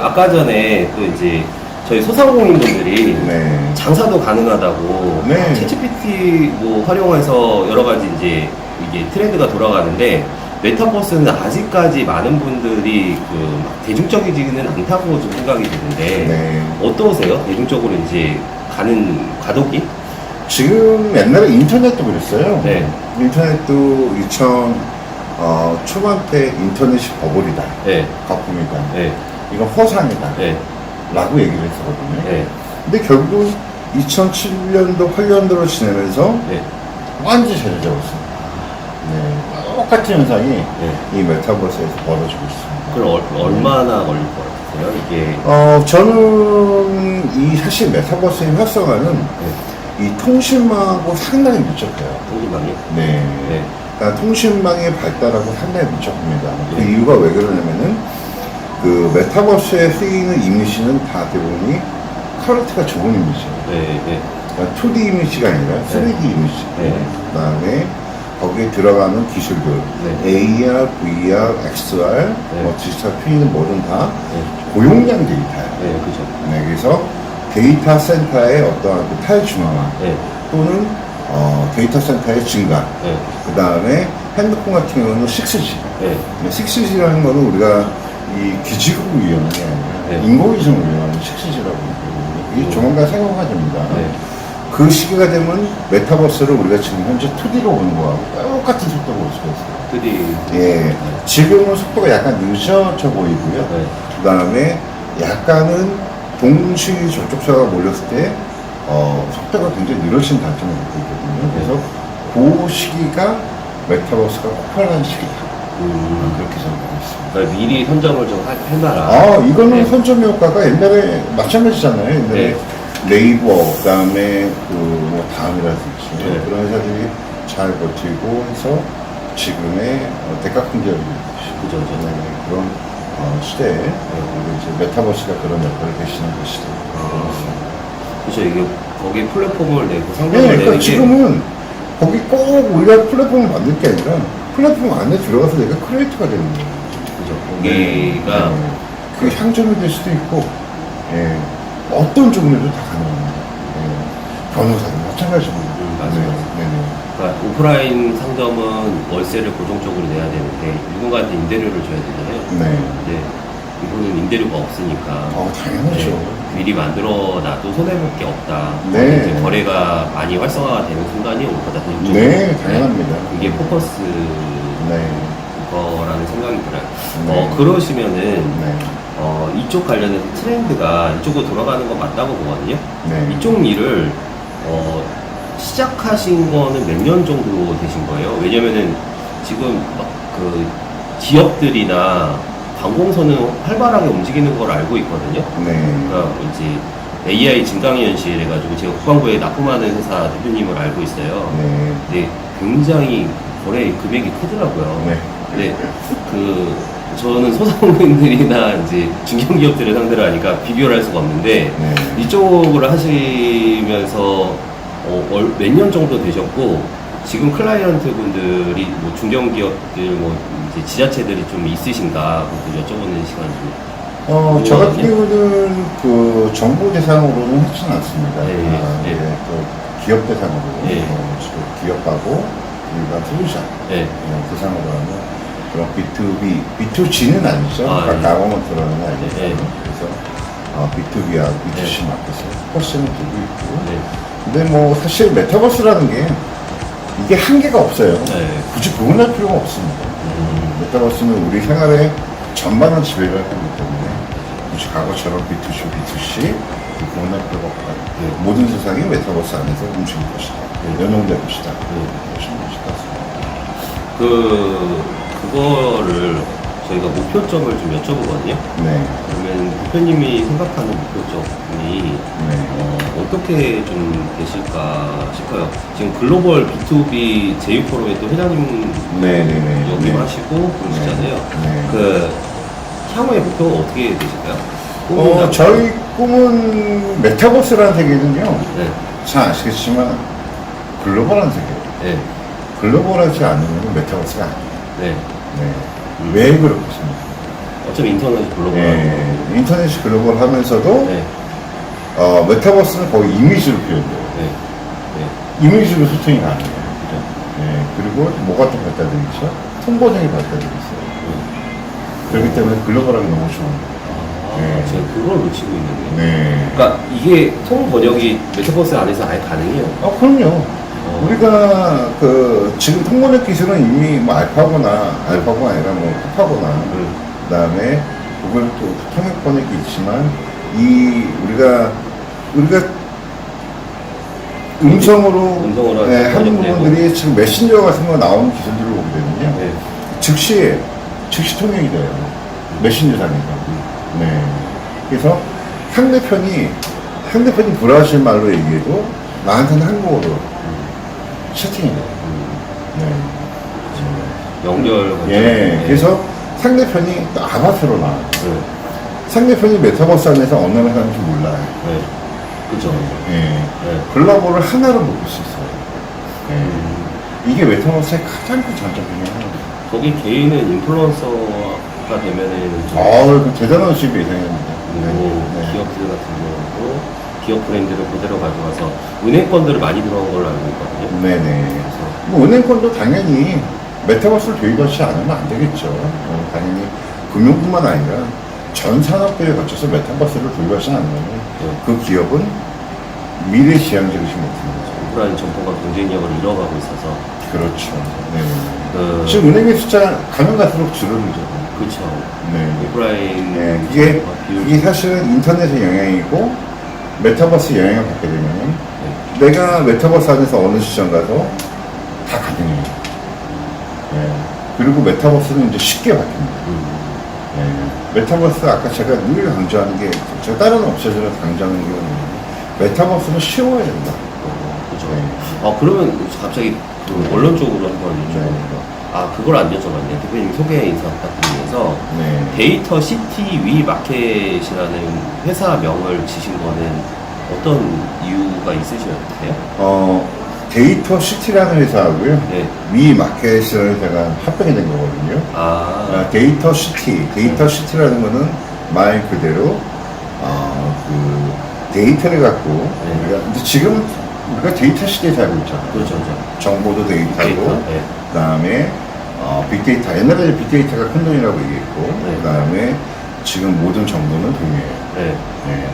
아까 전에 또 이제 저희 소상공인분들이 네. 장사도 가능하다고 네. 챗GPT 뭐 활용해서 여러 가지 이제 이게 트렌드가 돌아가는데 메타버스는 아직까지 많은 분들이 막 대중적이지는 않다고 좀 생각이 드는데 네. 어떠세요? 대중적으로 이제 가는 과도기? 지금 옛날에 인터넷도 그랬어요. 네. 인터넷도 2000 초반때 인터넷이 버블이다. 네. 거품이다. 네. 이건 허상이다. 네. 라고 얘기를 했었거든요. 네. 근데 결국 2007년도, 8년도로 지내면서 네. 완전히 자리 잡았습니다. 네. 똑같은 현상이 네. 이 메타버스에서 벌어지고 있습니다. 그럼 얼마나 걸릴 것 같으세요? 이게 저는 사실 메타버스의 활성화는 네. 이 통신망하고 상당히 밀접해요. 통신망이? 네. 네. 그러니까 통신망의 발달하고 상당히 밀접합니다. 그 네. 이유가 왜 그러냐면은 그 메타버스에 쓰이는 이미지는 다 대부분이 퀄리티가 좋은 이미지예요. 네. 네. 그러니까 2D 이미지가 아니라 3D 이미지. 네. 그다음에 거기에 들어가는 기술들, 네. AR, VR, XR, 네. 뭐 디지털 트윈은 뭐든 다 네. 고용량 데이터예요. 네. 그죠. 네, 그래서 데이터 센터의 어떠한 그 탈중앙화 네. 또는 데이터 센터의 증가, 네. 그 다음에 핸드폰 같은 경우는 6G. 네. 6G라는 거는 우리가 이 기지국을 이용하는 게 아니라 네. 인공위성을 이용하는 6G라고 있거든요. 이게 조만간 상용화 됩니다. 네. 그 시기가 되면 메타버스를 우리가 지금 현재 2D로 보는 거하고 똑같은 속도로 볼 수가 있어요. 드디. 예, 지금은 속도가 약간 늦어져 보이고요. 네. 그 다음에 약간은 동시 접촉자가 몰렸을 때 속도가 굉장히 느려진 단점을 갖고 있거든요. 그래서 그 시기가 메타버스가 폭발하는 시기다. 그렇게 생각하고 있습니다. 그러니까 미리 선점을 좀 해놔라. 이거는 네. 선점 효과가 옛날에 마찬가지잖아요. 옛날에 네. 네이버, 그 다음에 뭐 다음이라든지 네. 그런 회사들이 잘 버티고 해서 지금의 대가통제를 그죠, 그죠. 그런 시대에 우리 이제 메타버스가 그런 역할을 대신한 것이다. 그죠. 이게 거기 플랫폼을 내고 네, 상품을 그러니까 내는 게 지금은 거기 꼭 우리가 플랫폼을 만들 게 아니라 플랫폼 안에 들어가서 내가 크리에이터가 되는 거예요. 그죠. 거기가 그 향점이 될 수도 있고, 예, 어떤 종류도 다 가능합니다. 예, 변호사도 마찬가지입니다. 맞아요. 네네. 그러니까 오프라인 상점은 월세를 고정적으로 내야 되는데 누군가한테 임대료를 줘야 되잖아요. 네. 근데 이거는 임대료가 없으니까 당연하죠. 네, 미리 만들어 놔도 손해볼 게 없다. 네. 이제 거래가 많이 활성화가 되는 순간이 올 거다. 네, 당연합니다. 이게 포커스 네. 거라는 생각이 들어요. 네. 그러시면은 네. 이쪽 관련해서 트렌드가 이쪽으로 돌아가는 건 맞다고 보거든요. 네. 이쪽 일을 시작하신 거는 몇 년 정도 되신 거예요? 왜냐면은 지금 막 그 기업들이나 관공서는 활발하게 움직이는 걸 알고 있거든요. 네. 그러니까 이제 AI 증강현 현실 해가지고 제가 국방부에 납품하는 회사 대표님을 알고 있어요. 네. 근데 굉장히 거래 금액이 크더라고요. 네. 근데 저는 소상공인들이나 이제 중견기업들을 상대로 하니까 비교를 할 수가 없는데 네. 이쪽을 하시면서 몇 년 정도 되셨고 지금 클라이언트 분들이 뭐 중견기업들 뭐 이제 지자체들이 좀 있으신가 그것도 여쭤보는 시간 좀. 저 같은 경우는 그 정부 대상으로는 하진 않습니다. 네, 네. 또 기업 대상으로 네. 기업하고 일반 소유자 네. 대상으로 하는 그런 B2B, B2G는 아니죠. 가공먼트라는 아니죠. 네. 그래서 B2B하고 B2C 네. 마켓을 포커싱을 두고 있고. 네. 근데 뭐 사실 메타버스라는 게 이게 한계가 없어요. 네. 굳이 구분할 필요가 없습니다. 메타버스는 우리 생활의 전반을 지배를 하기 때문에 굳이 과거처럼 B2C, B2C 구분할 필요가 없다. 네. 모든 세상이 메타버스 안에서 움직일 것이다. 연동될 것이다. 보시는 것이 그거를 저희가 목표점을 좀 여쭤보거든요. 네. 그러면 대표님이 생각하는 목표점이 어떻게 좀 되실까 싶어요. 지금 글로벌 B2B 제휴포럼에 또 회장님 네네네. 역임하시고 그러시잖아요. 네. 그 향후의 목표가 어떻게 되실까요? 저희 꿈은 메타버스라는 세계는요. 네. 잘 아시겠지만 글로벌한 세계. 네. 글로벌하지 않으면 메타버스가 아니에요. 네. 네. 왜 그렇겠습니까? 어쩜 인터넷이 글로벌 예, 인터넷이 글로벌 하면서도 네. 메타버스는 거의 이미지로 표현돼요. 네. 네. 이미지로 소통이 가능해요. 그죠. 예, 그리고 뭐가 또 발달되어 있죠? 통번역이 발달되어 있어요. 그렇기 때문에 글로벌하게 너무 좋은 거예요. 아, 네. 제가 그걸 놓치고 있는데. 네. 그러니까 이게 통 번역이 메타버스 안에서 아예 가능해요. 그럼요. 우리가 지금 통번역 기술은 이미 뭐 알파고가 아니라 뭐 코파고나 그다음에 구글 또 통역 번역이 있지만 우리가 음성으로 해서 하는 번역되고. 부분들이 지금 메신저 같은 거 나오는 기술들을 보게 되면요. 네. 즉시 통역이 돼요. 메신저상에서. 네. 그래서 상대편이 브라질 말로 얘기해도 나한테는 한국어로 채팅이 돼요. 네. 연결. 예. 그래서 상대편이 또 아바타로 나와요. 네. 상대편이 메타버스 안에서 어느 나라 사람인지 몰라요. 네. 그죠. 예. 네. 글로벌을 하나로 묶을 수 있어요. 예. 이게 메타버스의 가장 큰 장점 중에 하나예요. 거기 개인은 인플루언서가 되면은 좀 그 대단한 수입이 예상됩니다. 그리고 기업들 같은 경우도 기업 브랜드를 그대로 가져가서 은행권들을 많이 들어온 걸로 알고 있거든요. 네네. 그래서 뭐 은행권도 당연히 메타버스를 도입하지 않으면 안 되겠죠. 당연히 금융뿐만 아니라 전 산업계에 거쳐서 메타버스를 도입하지 않으면 그 기업은 미래 지향적이지 못합니다. 오프라인 점포가 경쟁력을 잃어가고 있어서 그렇죠. 네. 지금 은행의 숫자 가면 갈수록 줄어들죠. 그렇죠. 네. 오프라인 네. 이게 사실은 인터넷의 영향이고 메타버스 영향을 받게 되면 내가 메타버스 안에서 어느 시점 가도 다 가능해요. 네. 그리고 메타버스는 이제 쉽게 바뀝니다. 네. 메타버스 아까 제가 늘 강조하는 게 제가 다른 업체들을 강조하는 게 메타버스는 쉬워야 된다. 그죠. 네. 그러면 갑자기 그 원론 쪽으로 한번 여쭤볼게요. 그걸 안 여쭤봤네. 대표님 소개 인사 부탁드리면서 네. 데이터 시티 위 마켓이라는 회사 명을 지신 거는 어떤 이유가 있으셨어요? 데이터 시티라는 회사하고요. 네. 위 마켓이라는 회사가 합병이 된 거거든요. 데이터 시티라는 거는 말 그대로 데이터를 갖고 근데 지금 우리가 데이터 시대에 살고 있잖아요. 그렇죠. 정보도 데이터고 네. 그다음에 빅데이터, 옛날에 빅데이터가 큰 돈이라고 얘기했고 네. 그다음에 지금 모든 정보는 돈이에요. 네. 네.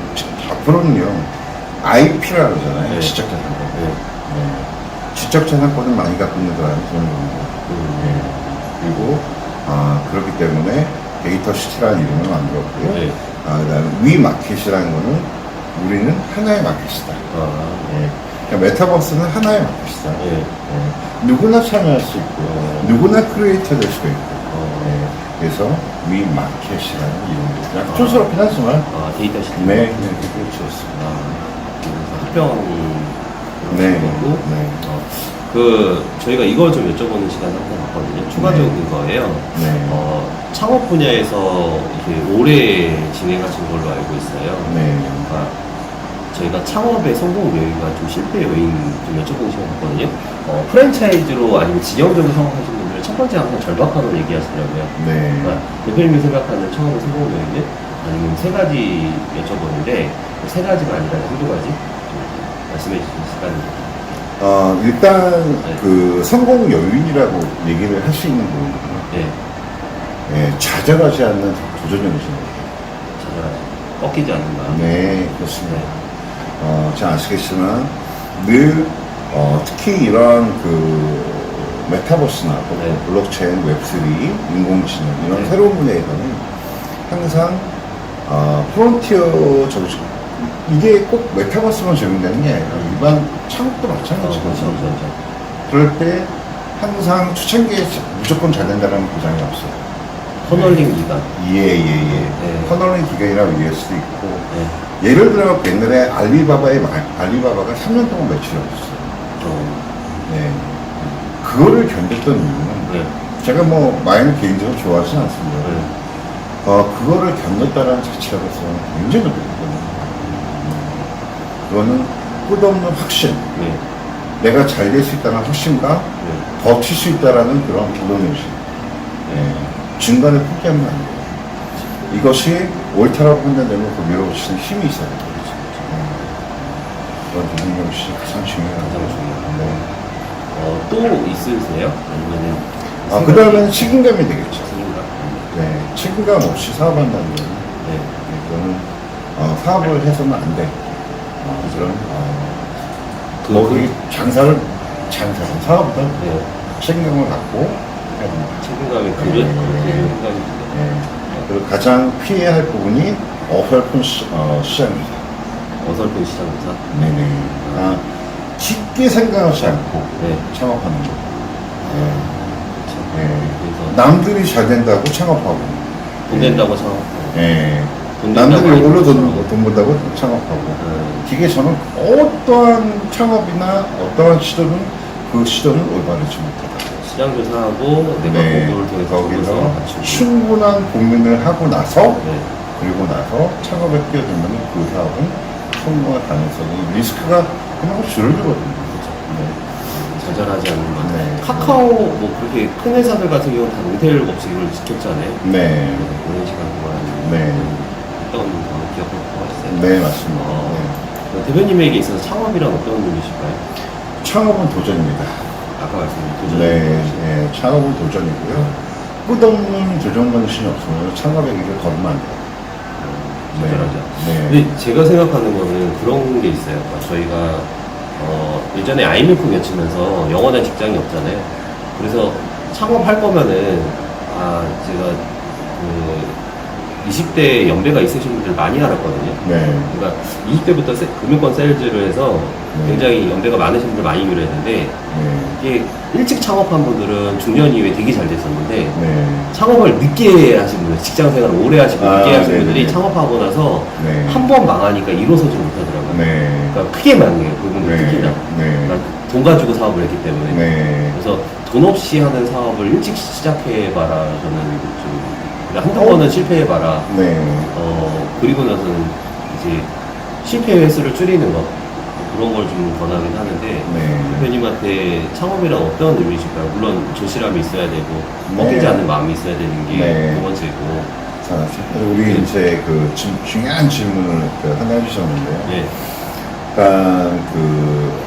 앞으로는요 IP라고 하잖아요. 네. 지적자산권. 네. 지적자산권을 많이 갖고 있는 사람이 그런 겁니다. 네. 그리고 그렇기 때문에 데이터 시티라는 이름을 만들었고요. 네. 그다음에 위 마켓이라는 거는 우리는 하나의 마켓이다. 네. 그러니까 메타버스는 하나의 마켓이다. 네. 누구나 참여할 수 있고 누구나 크리에이터 될 수가 있고 그래서 위 마켓이라는 이름입니다. 약간 촌스럽긴 하지만 데이터 시티. 네, 그렇게 지었습니다. 그래서 합병 네. 거고 네. 저희가 이걸 좀 여쭤보는 시간 한번 갖거든요. 추가적인 거예요. 네. 창업 분야에서 이렇게 오래 진행하신 걸로 알고 있어요. 네. 그러니까 저희가 창업의 성공 요인과 좀 실패 요인 좀 여쭤보는 시간 갖거든요. 프랜차이즈로 아니면 지형적으로 성공하신 분들 첫 번째 항상 절박함을 얘기하시더라고요. 네. 그러니까 대표님이 생각하는 창업의 성공 요인은 아니면 세 가지 여쭤보는데 세 가지가 아니라 한두 가지 말씀해 주시면 시간이. 일단 네. 그 성공 요인이라고 얘기를 할 수 있는 부분은요. 네. 네, 좌절하지 않는 도전 정신입니다. 찾아가지. 꺾이지 않는다. 네, 그렇습니다. 잘 아시겠지만 늘 특히 이런 메타버스나 네. 블록체인, 웹3, 인공지능 이런 네. 새로운 분야에서는 항상 프론티어 정신 이게 꼭 메타버스만 적용되는 게 아니라 일반 창업도 마찬가지거든요. 그럴 때 항상 초창기에 무조건 잘 된다는 보장이 없어요. 터널링 기간. 예. 네. 터널링 기간이라고 얘기할 수도 있고 네. 예를 들어 옛날에 알리바바가 3년 동안 매출이 없었어요. 네. 그거를 견뎠던 이유는 네. 제가 뭐 마이는 개인적으로 좋아하진 않습니다. 네. 그거를 견뎠다는 자체로서는 굉장히 높거든요. 그거는 끝없는 확신, 네. 내가 잘 될 수 있다는 확신과 네. 버틸 수 있다는 그런 도전의식. 네. 중간에 포기하면 안 돼요. 이것이 옳다라고 판단되면 그 밀어붙이는 힘이 있어야 돼요. 그런 대통령 씨 가장 중요하죠. 가장 중요하고. 네. 또 있으세요? 아니면은 그 다음에는 책임감이 되겠죠. 책임감? 네, 책임감 없이 사업한다는 건 네. 이거는 사업을 해서는 안 돼. 그런 우리 장사는 사업보다 네. 책임감을 갖고 해야 됩니다. 책임감이 네. 그게 책임감이 네. 그리고 가장 피해야 할 부분이 어설픈 시장입니다. 어설픈 시장조사. 네네. 깊게 생각하지 않고 네. 창업하는 거. 네. 그렇죠. 네. 그래서 남들이 잘 된다고 창업하고. 돈 된다고 창업. 네. 돈 남들이 된다고 이걸로 창업. 돈 번다고 창업하고. 이게 저는 어떠한 창업이나 어떠한 시도는 그 시도는 올바르지 못하다. 시장 조사하고 내가 공부를 통해서 거기서 갖추고. 충분한 고민을 하고 나서 네. 그리고 나서 창업에 뛰어들면 그 사업은 성공할 가능성이 리스크가 그만큼 줄어들거든요. 네. 좌절하지 않는 만. 네. 카카오 뭐 그렇게 큰 회사들 같은 경우는 다 롱테일 법칙을 지켰잖아요. 네. 오랜 시간 동안 네. 어떤 거 기억하고 하셨어요? 네, 맞습니다. 대표님에게 있어서 창업이란 어떤 의미실까요? 창업은 도전입니다. 아까 말씀드린 도전. 네, 창업은 도전이고요. 끝없는 도전 정신이 없으면 창업의 길을 걸으면 안 돼요. 도전하죠. 네. 근데 제가 생각하는 거는 그런 게 있어요. 그러니까 저희가 예전에 IMF 며치면서 영원한 직장이 없잖아요. 그래서 창업할 거면은 제가 그 20대 연배가 있으신 분들 많이 알았거든요. 네. 그러니까 20대부터 금융권 세일즈를 해서 굉장히 연배가 많으신 분들 많이 유래했는데 네. 이게 일찍 창업한 분들은 중년 이후에 되게 잘 됐었는데 네. 창업을 늦게 하신 분들, 직장 생활을 오래 하시고 늦게 하신 네네. 분들이 창업하고 나서 네. 한 번 망하니까 일어서지 못하더라고요. 네. 그러니까 크게 망해요. 그분들 네. 특히나. 네. 그러니까 돈 가지고 사업을 했기 때문에. 네. 그래서 돈 없이 하는 사업을 일찍 시작해봐라. 저는 좀 한두 번은 실패해봐라. 네. 그리고 나서는 이제 실패 횟수를 줄이는 거 그런 걸 좀 권하긴 하는데 네. 대표님한테 창업이란 어떤 의미이실까요? 물론 조실함이 있어야 되고 네. 꺾이지 않는 마음이 있어야 되는 게 네. 두 번째고. 자, 우리 이제 중요한 질문을 하나 해주셨는데요. 네. 그러니까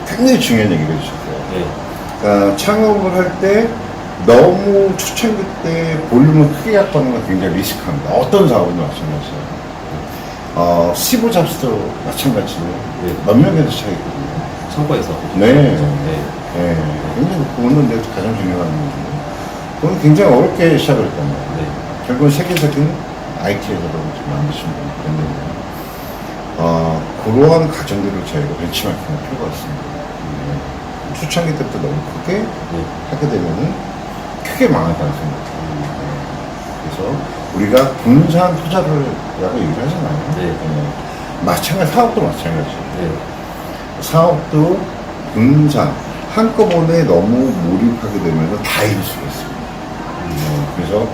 굉장히 중요한 얘기를 해주셨어요. 네. 그러니까 창업을 할 때 너무 초창기 때 볼륨을 크게 갖고 하는 건 굉장히 리스크합니다. 어떤 사업은 마찬가지예요. 스티브 잡스도 마찬가지로 네. 몇 명에서 차이거든요. 창고에서. 네. 네. 네. 굉장히 그거는 내가 가장 중요한 문제고. 그건 굉장히 어렵게 시작을 했단 말이에요. 네. 결국은 세계적인 IT에서도 만드신 분이 있는데, 그러한 과정들을 저희가 벤치마킹할 필요가 있습니다. 초창기 때부터 너무 크게 하게 되면은 크게 망할 가능성이 있어요. 그래서 우리가 분산 투자를 라고 얘기를 하잖아요. 네. 마찬가지, 사업도 마찬가지예요. 네. 사업도 분산, 한꺼번에 너무 몰입하게 되면서 다 잃을 수가 있습니다. 그래서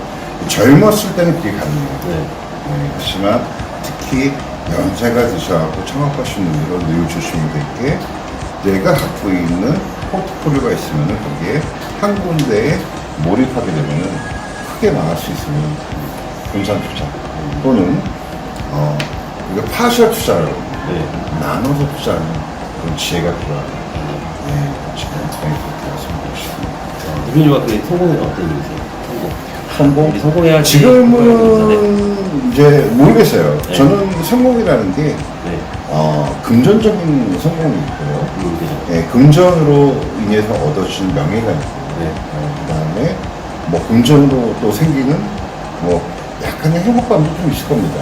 젊었을 때는 그게 가능해요. 네. 그렇지만 특히 연세가 드셔갖고 창업하시는 분들은 늘 조심해야 될 게 내가 갖고 있는 포트폴리오가 있으면 거기에 한 군데에 몰입하게 되면 크게 망할 수 있으면 분산 투자 또는 우리가 파셜 투자를 네. 나눠서 투자하는 그런 지혜가 필요하다. 네, 지금 그렇게 말씀드리고 싶습니다. 대표님한테 성공은 어떤 의미세요? 성공? 우리 성공해야지. 지금은 이제 모르겠어요. 네. 저는 성공이라는 게 네. 금전적인 성공이 있고요. 그죠. 네, 금전으로 인해서 얻어지는 명예가 있고, 네. 그 다음에 뭐 금전으로 또 생기는 뭐 약간의 행복감도 좀 있을 겁니다.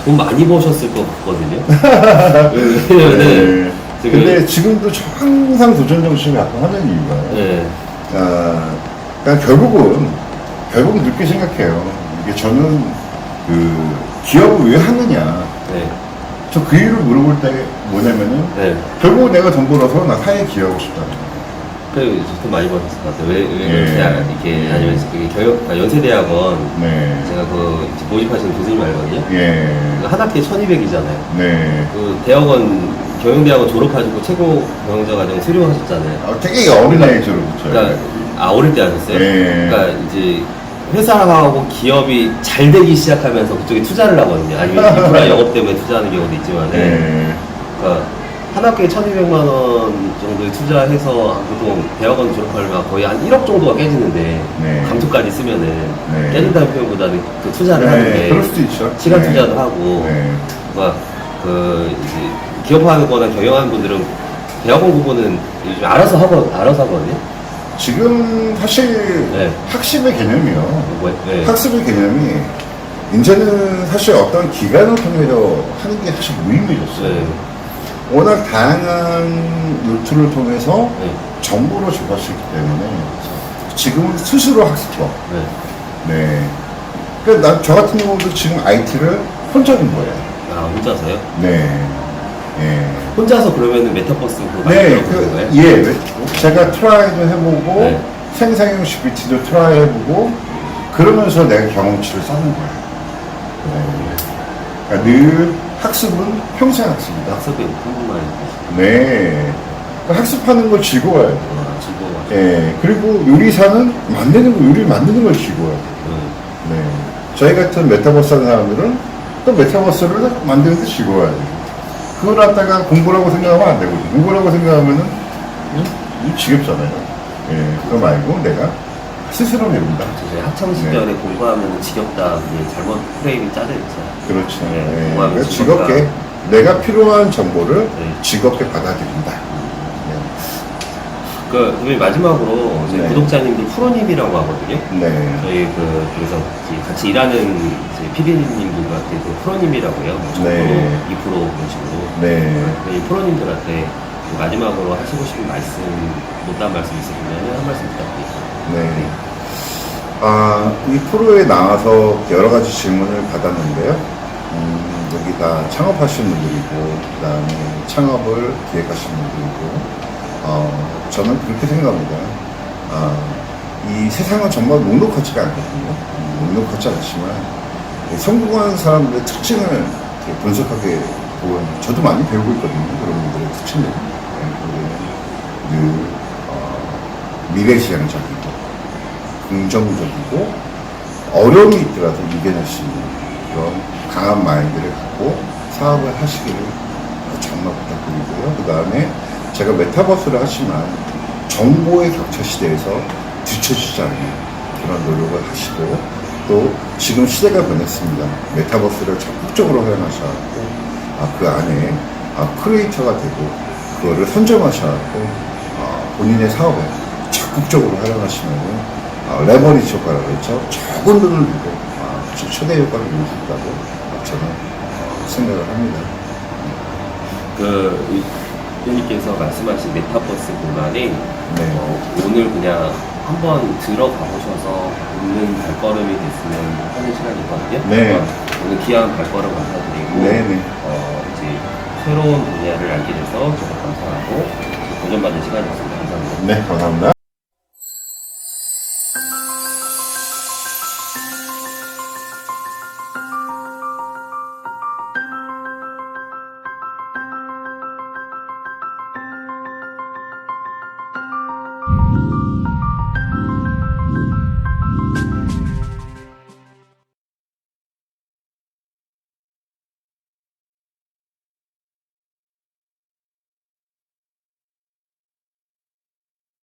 돈 많이 버셨을 것 같거든요. 왜냐면은 네. 근데 지금도 항상 도전 정신을 갖고 하는 이유가, 네. 그러니까 결국은 그렇게 생각해요. 이게 저는 기업을 왜 하느냐. 네. 저 그 이유를 물어볼 때 뭐냐면은, 네. 결국 내가 돈 벌어서 나 사회에 기여하고 싶다는 거예요. 그래, 돈 많이 버셨을 것 같아요. 왜 예. 이렇게, 아니면 연세대학원, 네. 제가 이제 모집하시는 교수님 알거든요. 예. 한 학기에 1200이잖아요. 네. 경영대학원 졸업하시고 최고 경영자 과정 수료하셨잖아요. 되게 어린 나이에 졸업했죠. 그러니까, 어릴 때 하셨어요? 예. 그러니까 이제, 회사하고 기업이 잘 되기 시작하면서 그쪽에 투자를 하거든요. 아니면 인프라 영업 때문에 투자하는 경우도 있지만, 네. 그러니까 한 학기에 1,200만 원 정도에 투자해서 보통 대학원 졸업하려면 거의 한 1억 정도가 깨지는데 네. 감투까지 쓰면은 네. 깨진다는 표현보다는 그 투자를 하는 네, 게 그럴 수도 있죠. 시간 네. 투자도 하고, 네. 그러니까 그 이제 기업하거나 경영하는 분들은 대학원 부분은 요즘 알아서 하거든요. 지금 사실 네. 학습의 개념이요. 네. 학습의 개념이 이제는 사실 어떤 기관을 통해서 하는 게 사실 무의미해졌어요. 네. 워낙 다양한 루트를 통해서 네. 정보를 접할 수 있기 때문에 지금은 스스로 학습법. 네. 네. 그러니까 저 같은 경우도 지금 IT를 혼자 하는 거예요. 아, 혼자서요? 네. 예. 혼자서 그러면은 메타버스 그거 네, 만들어 보는 거예요? 제가 트라이도 해보고, 네. 생성형 GPT도 트라이 해보고, 그러면서 내가 경험치를 쌓는 거예요. 네. 그러니까 늘 학습은 평생 학습이다. 학습이 궁금한 네. 그러니까 학습하는 걸 즐거워야 돼요. 즐거워. 예. 그리고 요리사는 요리를 만드는 걸 즐거워야 돼요. 네. 저희 같은 메타버스 하는 사람들은 또 메타버스를 만드는 데 즐거워야 돼요. 그걸 갖다가 공부라고 생각하면 안 되거든요. 공부라고 생각하면은, 이거 지겹잖아요. 예. 그거 말고 내가 스스로 배운다. 저희 학창 시절에 공부하면 지겹다. 이게 잘못 프레임이 짜져 있죠. 그렇죠. 네, 예. 공부하면 그래서 즐겁다. 즐겁게, 내가 필요한 정보를 네. 즐겁게 받아들인다. 그 우리 마지막으로 저희 네. 구독자님들 프로님이라고 하거든요. 네. 저희 그래서 같이 일하는 PD님들한테 그 프로님이라고 해요. 뭐 1% 네. 2% 그런 식으로. 네. 이 프로님들한테 마지막으로 하시고 싶은 말씀, 못다한 말씀 있으시면 한 말씀 부탁드립니다. 네. 이 프로에 나와서 여러 가지 질문을 받았는데요. 여기 다 창업하시는 분들이고, 그 다음에 창업을 기획하시는 분들이고, 저는 그렇게 생각합니다. 이 세상은 정말 녹록하지가 않거든요. 녹록하지 않지만, 성공한 사람들의 특징을 이렇게 분석하게 보면, 저도 많이 배우고 있거든요. 그런 분들의 특징들. 늘, 미래지향적이고, 긍정적이고, 어려움이 있더라도 이겨낼 수 있는 그런 강한 마인드를 갖고 사업을 하시기를 정말 부탁드리고요. 그 다음에 제가 메타버스를 하지만 정보의 격차 시대에서 뒤처지지 않는 그런 노력을 하시고, 또 지금 시대가 변했습니다. 메타버스를 적극적으로 활용하셔서 그 안에 크리에이터가 되고 그거를 선점하셔서 본인의 사업에 적극적으로 활용하시면 레버리지 효과라고 했죠. 적은 돈을 주고 최대 효과를 이룰 수 있다고 저는 생각을 합니다. 대표님께서 말씀하신 메타버스 공간이 오늘 그냥 한번 들어가 보셔서 웃는 발걸음이 됐으면 하는 시간이거든요. 네. 오늘 귀한 발걸음 감사드리고 네네. 이제 새로운 분야를 알게 돼서 정말 감사하고 도전받은 시간이었습니다. 감사합니다. 네, 감사합니다.